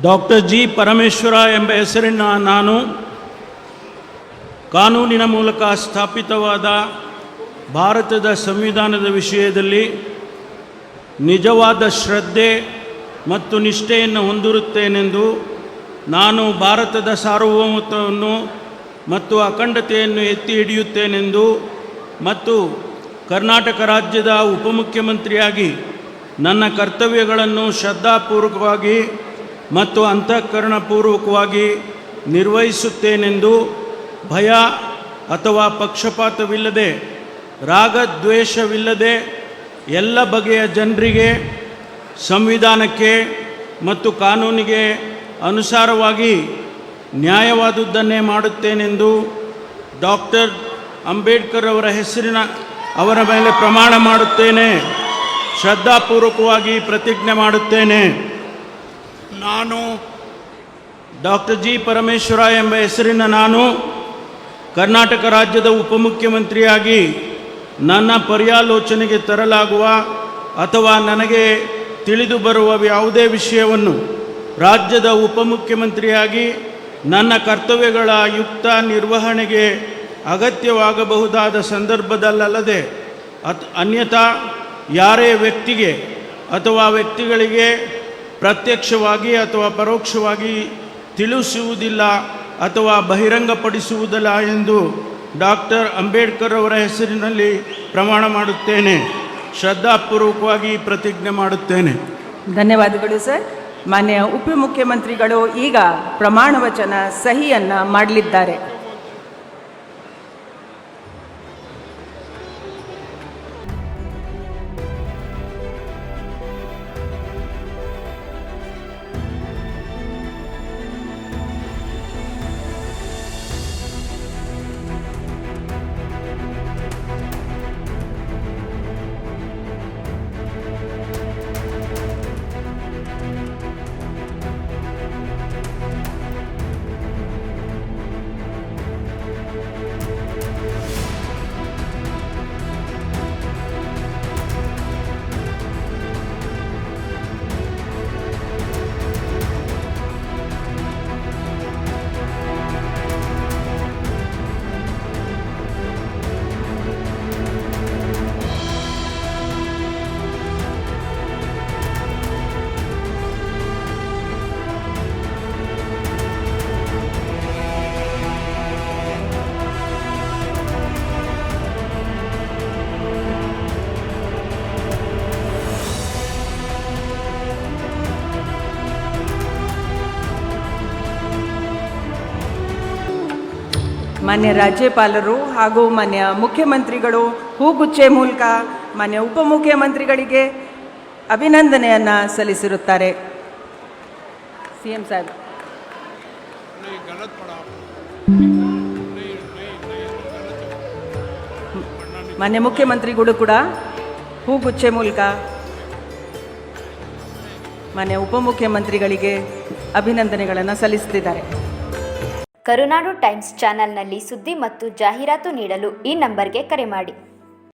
Doctor G Parameshwara ಎಂಬ ಹೆಸರಿನ ನಾನು ಕಾನೂನಿನ ಮೂಲಕ ಸ್ಥಾಪಿತವಾದ ಭಾರತದ ಸಂವಿಧಾನದ ವಿಷಯದಲ್ಲಿ ನಿಜವಾದ ಶ್ರದ್ಧೆ ಮತ್ತು ನಿಷ್ಠೆಯನ್ನು ಹೊಂದಿರುತ್ತೇನೆಂದು ನಾನು ಭಾರತದ ಸಾರ್ವಭೌಮತ್ವವನ್ನು ಮತ್ತು ಅಖಂಡತೆಯನ್ನು ಎತ್ತಿ ಹಿಡಿಯುತ್ತೇನೆಂದು ಮತ್ತು ಕರ್ನಾಟಕ ರಾಜ್ಯದ ಉಪಮುಖ್ಯಮಂತ್ರಿಯಾಗಿ ನನ್ನ ಕರ್ತವ್ಯಗಳನ್ನು ಶ್ರದ್ಧಾಪೂರ್ವಕವಾಗಿ ಮತ್ತು ಅಂತಃಕರಣಪೂರ್ವಕವಾಗಿ ನಿರ್ವಹಿಸುತ್ತೇನೆಂದು ಭಯ ಅಥವಾ ಪಕ್ಷಪಾತವಿಲ್ಲದೆ ರಾಗದ್ವೇಷವಿಲ್ಲದೆ ಎಲ್ಲ ಬಗೆಯ ಜನರಿಗೆ ಸಂವಿಧಾನಕ್ಕೆ ಮತ್ತು ಕಾನೂನಿಗೆ ಅನುಸಾರವಾಗಿ ನ್ಯಾಯವಾದುದನ್ನೇ ಮಾಡುತ್ತೇನೆಂದು ಡಾಕ್ಟರ್ ಅಂಬೇಡ್ಕರ್ ಅವರ ಮೇಲೆ ಪ್ರಮಾಣ ಮಾಡುತ್ತೇನೆ. ಶ್ರದ್ಧಾಪೂರ್ವಕವಾಗಿ ಪ್ರತಿಜ್ಞೆ ಮಾಡುತ್ತೇನೆ. ನಾನು ಡಾಕ್ಟರ್ ಜಿ ಪರಮೇಶ್ವರ ಎಂಬ ಹೆಸರಿನ ನಾನು ಕರ್ನಾಟಕ ರಾಜ್ಯದ ಉಪಮುಖ್ಯಮಂತ್ರಿಯಾಗಿ ನನ್ನ ಪರ್ಯಾಲೋಚನೆಗೆ ತರಲಾಗುವ ಅಥವಾ ನನಗೆ ತಿಳಿದು ಬರುವ ಯಾವುದೇ ವಿಷಯವನ್ನು ರಾಜ್ಯದ ಉಪಮುಖ್ಯಮಂತ್ರಿಯಾಗಿ ನನ್ನ ಕರ್ತವ್ಯಗಳ ಯುಕ್ತ ನಿರ್ವಹಣೆಗೆ ಅಗತ್ಯವಾಗಬಹುದಾದ ಸಂದರ್ಭದಲ್ಲದೆ ಅನ್ಯಥಾ ಯಾರೇ ವ್ಯಕ್ತಿಗೆ ಅಥವಾ ವ್ಯಕ್ತಿಗಳಿಗೆ ಪ್ರತ್ಯಕ್ಷವಾಗಿ ಅಥವಾ ಪರೋಕ್ಷವಾಗಿ ತಿಳಿಸುವುದಿಲ್ಲ ಅಥವಾ ಬಹಿರಂಗಪಡಿಸುವುದಿಲ್ಲ ಎಂದು ಡಾಕ್ಟರ್ ಅಂಬೇಡ್ಕರ್ ಅವರ ಹೆಸರಿನಲ್ಲಿ ಪ್ರಮಾಣ ಮಾಡುತ್ತೇನೆ. ಶ್ರದ್ಧಾಪೂರ್ವಕವಾಗಿ ಪ್ರತಿಜ್ಞೆ ಮಾಡುತ್ತೇನೆ. ಧನ್ಯವಾದಗಳು ಸರ್. ಮಾನ್ಯ ಉಪಮುಖ್ಯಮಂತ್ರಿಗಳು ಈಗ ಪ್ರಮಾಣ ವಚನ ಸಹಿಯನ್ನು ಮಾಡಲಿದ್ದಾರೆ. ಮಾನ್ಯ ರಾಜ್ಯಪಾಲರು ಹಾಗೂ ಮಾನ್ಯ ಮುಖ್ಯಮಂತ್ರಿಗಳು ಹೂಗುಚ್ಚೆ ಮೂಲಕ ಮಾನ್ಯ ಉಪಮುಖ್ಯಮಂತ್ರಿಗಳಿಗೆ ಅಭಿನಂದನೆಯನ್ನು ಸಲ್ಲಿಸಿರುತ್ತಾರೆ. ಸಿಎಂ ಸಾಹೇಬ್. ಮಾನ್ಯ ಮುಖ್ಯಮಂತ್ರಿಗಳು ಕೂಡ ಹೂಗುಚ್ಚೆ ಮೂಲಕ ಮಾನ್ಯ ಉಪಮುಖ್ಯಮಂತ್ರಿಗಳಿಗೆ ಅಭಿನಂದನೆಗಳನ್ನು ಸಲ್ಲಿಸುತ್ತಿದ್ದಾರೆ. ಕರುನಾಡು ಟೈಮ್ಸ್ ಚಾನೆಲ್ನಲ್ಲಿ ಸುದ್ದಿ ಮತ್ತು ಜಾಹೀರಾತು ನೀಡಲು ಈ ನಂಬರ್ಗೆ ಕರೆ ಮಾಡಿ.